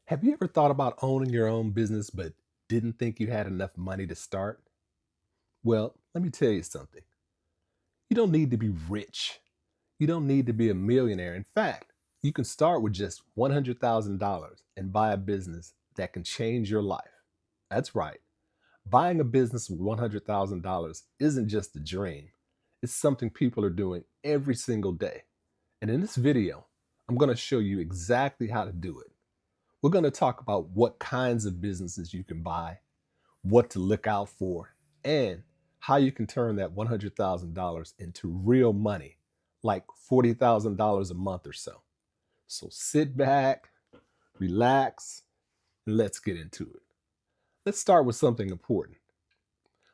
Have you ever thought about owning your own business but didn't think you had enough money to start? Well, let me tell you something. You don't need to be rich. You don't need to be a millionaire. In fact, you can start with just $100,000 and buy a business that can change your life. That's right. Buying a business with $100,000 isn't just a dream, it's something people are doing every single day. And in this video, I'm going to show you exactly how to do it. We're going to talk about what kinds of businesses you can buy, what to look out for, and how you can turn that $100,000 into real money, like $40,000 a month or so. So sit back, relax, and let's get into it. Let's start with something important.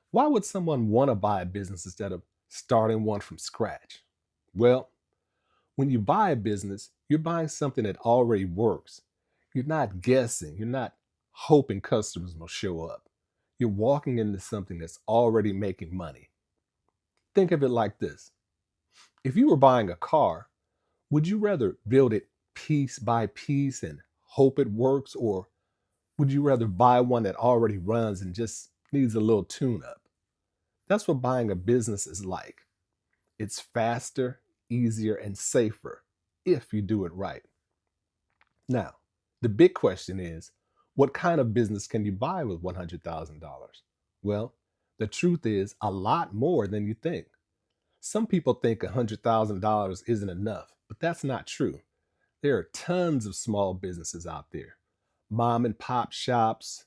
Why would someone want to buy a business instead of starting one from scratch? Well, when you buy a business, you're buying something that already works. You're not guessing, you're not hoping customers will show up. You're walking into something that's already making money. Think of it like this. If you were buying a car, would you rather build it piece by piece and hope it works, or would you rather buy one that already runs and just needs a little tune up? That's what buying a business is like. It's faster, easier, and safer if you do it right. Now, the big question is, what kind of business can you buy with $100,000? Well, the truth is a lot more than you think. Some people think $100,000 isn't enough, but that's not true. There are tons of small businesses out there. Mom and pop shops,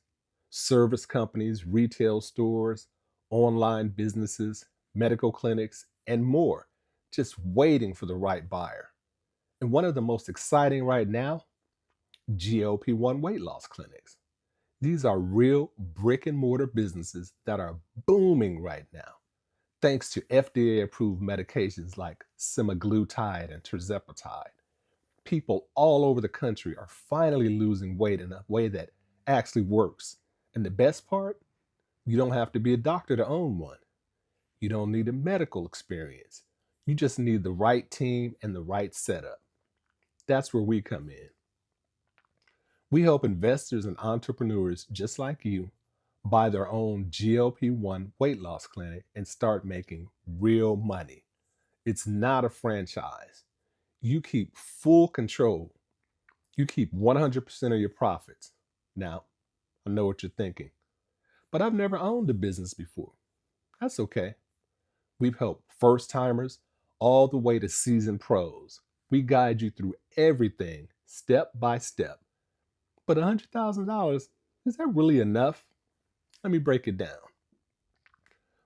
service companies, retail stores, online businesses, medical clinics, and more, just waiting for the right buyer. And one of the most exciting right now, GLP-1 weight loss clinics. These are real brick and mortar businesses that are booming right now, thanks to FDA approved medications like semaglutide and tirzepatide. People all over the country are finally losing weight in a way that actually works. And the best part, you don't have to be a doctor to own one. You don't need a medical experience. You just need the right team and the right setup. That's where we come in. We help investors and entrepreneurs just like you buy their own GLP-1 weight loss clinic and start making real money. It's not a franchise. You keep full control. You keep 100% of your profits. Now, I know what you're thinking, but I've never owned a business before. That's okay. We've helped first timers all the way to seasoned pros. We guide you through everything step by step. But $100,000, is that really enough? Let me break it down.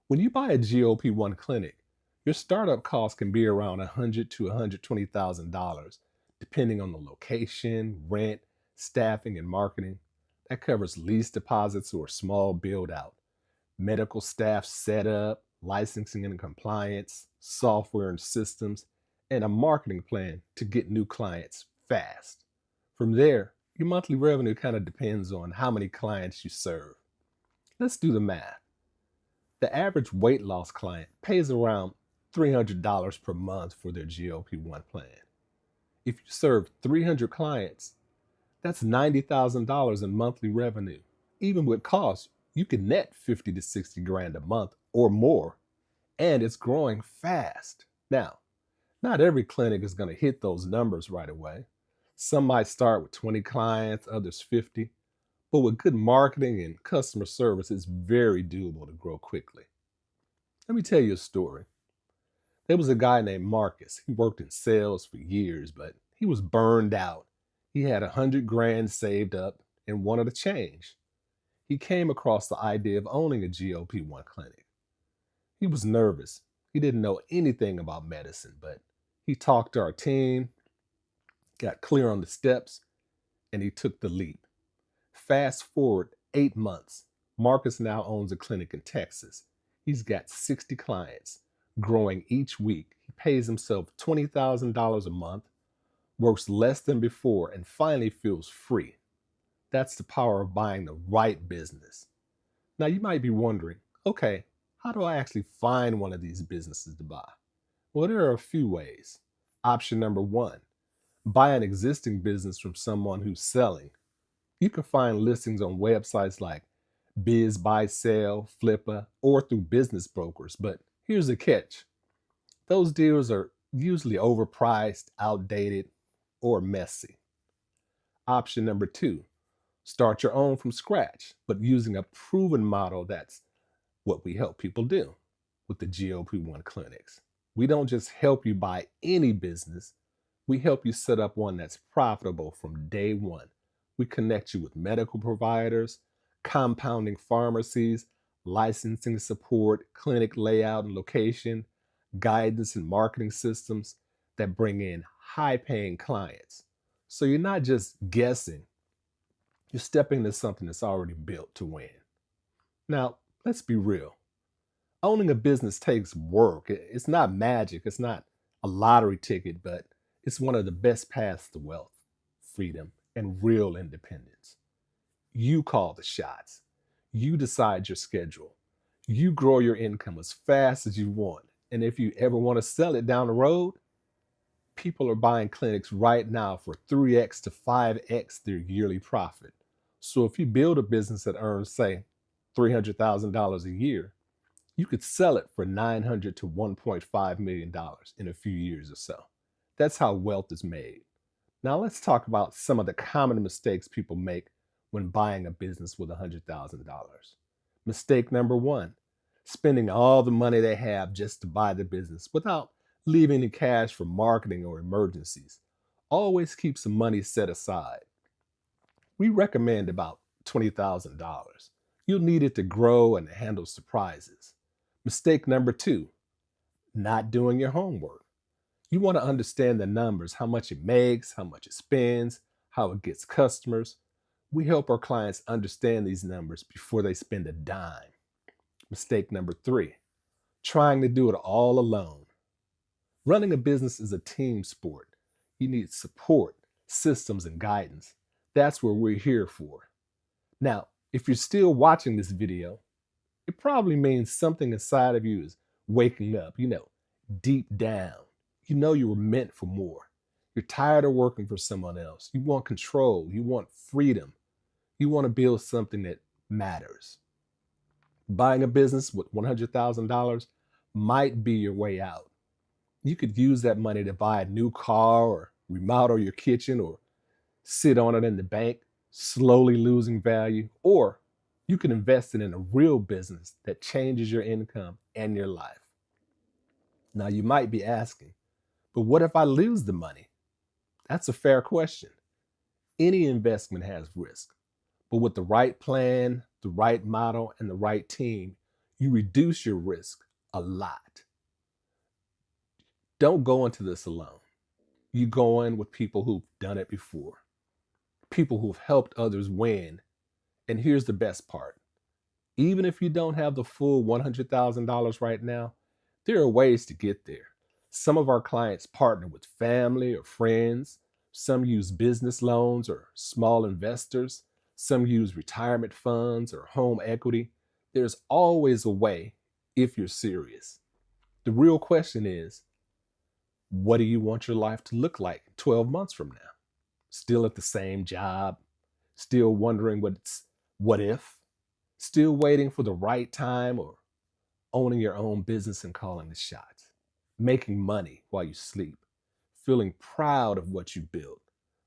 When you buy a GLP-1 clinic, your startup cost can be around $100,000 to $120,000, depending on the location, rent, staffing, and marketing. That covers lease deposits or small build out, medical staff setup, licensing and compliance, software and systems, and a marketing plan to get new clients fast. From there, your monthly revenue kind of depends on how many clients you serve. Let's do the math. The average weight loss client pays around $300 per month for their GLP-1 plan. If you serve 300 clients, that's $90,000 in monthly revenue. Even with costs, you can net 50 to 60 grand a month or more, and it's growing fast. Now, not every clinic is going to hit those numbers right away. Some might start with 20 clients, others 50, but with good marketing and customer service, it's very doable to grow quickly. Let me tell you a story. There was a guy named Marcus. He worked in sales for years, but he was burned out. He had 100 grand saved up and wanted a change. He came across the idea of owning a GLP-1 clinic. He was nervous. He didn't know anything about medicine, but he talked to our team, got clear on the steps, and he took the leap. Fast forward 8 months, Marcus now owns a clinic in Texas. He's got 60 clients, growing each week. He pays himself $20,000 a month, works less than before, and finally feels free. That's the power of buying the right business. Now, you might be wondering, okay, how do I actually find one of these businesses to buy? Well, there are a few ways. Option number one, buy an existing business from someone who's selling. You can find listings on websites like Biz Buy Sell, Flippa, or through business brokers. But here's the catch: those deals are usually overpriced, outdated, or messy. Option number two: start your own from scratch, but using a proven model. That's what we help people do with the GLP-1 clinics. We don't just help you buy any business, we help you set up one that's profitable from day one. We connect you with medical providers, compounding pharmacies, licensing support, clinic layout and location, guidance and marketing systems that bring in high paying clients. So you're not just guessing, you're stepping into something that's already built to win. Now, let's be real. Owning a business takes work. It's not magic, it's not a lottery ticket, but it's one of the best paths to wealth, freedom, and real independence. You call the shots. You decide your schedule. You grow your income as fast as you want. And if you ever want to sell it down the road, people are buying clinics right now for 3x to 5x their yearly profit. So if you build a business that earns, say, $300,000 a year, you could sell it for $900 to $1.5 million in a few years or so. That's how wealth is made. Now let's talk about some of the common mistakes people make when buying a business with $100,000. Mistake number one: spending all the money they have just to buy the business without leaving any cash for marketing or emergencies. Always keep some money set aside. We recommend about $20,000. You'll need it to grow and handle surprises. Mistake number two: not doing your homework. You want to understand the numbers, how much it makes, how much it spends, how it gets customers. We help our clients understand these numbers before they spend a dime. Mistake number three: trying to do it all alone. Running a business is a team sport. You need support, systems, and guidance. That's what we're here for. Now, if you're still watching this video, it probably means something inside of you is waking up, deep down. You know you were meant for more. You're tired of working for someone else. You want control. You want freedom. You want to build something that matters. Buying a business with $100,000 might be your way out. You could use that money to buy a new car or remodel your kitchen or sit on it in the bank, slowly losing value, or you can invest it in a real business that changes your income and your life. Now, you might be asking, but what if I lose the money? That's a fair question. Any investment has risk, but with the right plan, the right model, and the right team, you reduce your risk a lot. Don't go into this alone. You go in with people who've done it before, people who've helped others win. And here's the best part: even if you don't have the full $100,000 right now, there are ways to get there. Some of our clients partner with family or friends. Some use business loans or small investors. Some use retirement funds or home equity. There's always a way if you're serious. The real question is, what do you want your life to look like 12 months from now? Still at the same job? Still wondering what if? Still waiting for the right time, or owning your own business and calling the shots? Making money while you sleep? Feeling proud of what you built?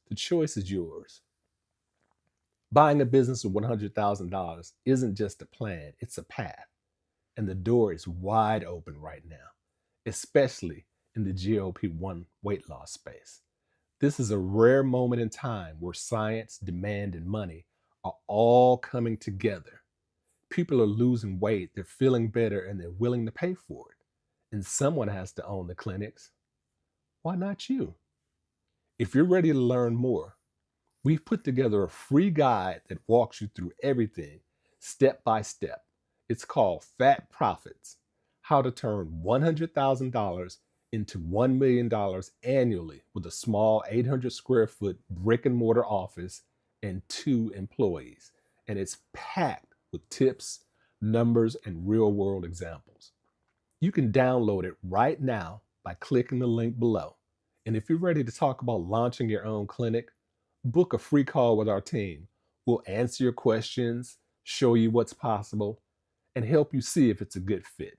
The choice is yours. Buying a business with $100,000 isn't just a plan, it's a path. And the door is wide open right now, especially in the GLP-1 weight loss space. This is a rare moment in time where science, demand, and money are all coming together. People are losing weight, they're feeling better, and they're willing to pay for it. And someone has to own the clinics. Why not you? If you're ready to learn more, we've put together a free guide that walks you through everything, step by step. It's called Fat Profits: How to Turn $100,000 into $1 million annually with a small 800 square foot brick-and-mortar office and 2 employees. And it's packed with tips, numbers, and real-world examples. You can download it right now by clicking the link below. And if you're ready to talk about launching your own clinic, book a free call with our team. We'll answer your questions, show you what's possible, and help you see if it's a good fit.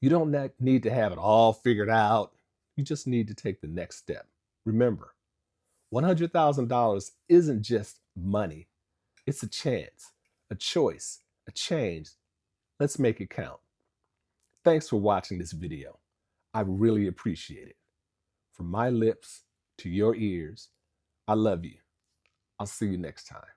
You don't need to have it all figured out. You just need to take the next step. Remember, $100,000 isn't just money, it's a chance, a choice, a change. Let's make it count. Thanks for watching this video. I really appreciate it. From my lips to your ears, I love you. I'll see you next time.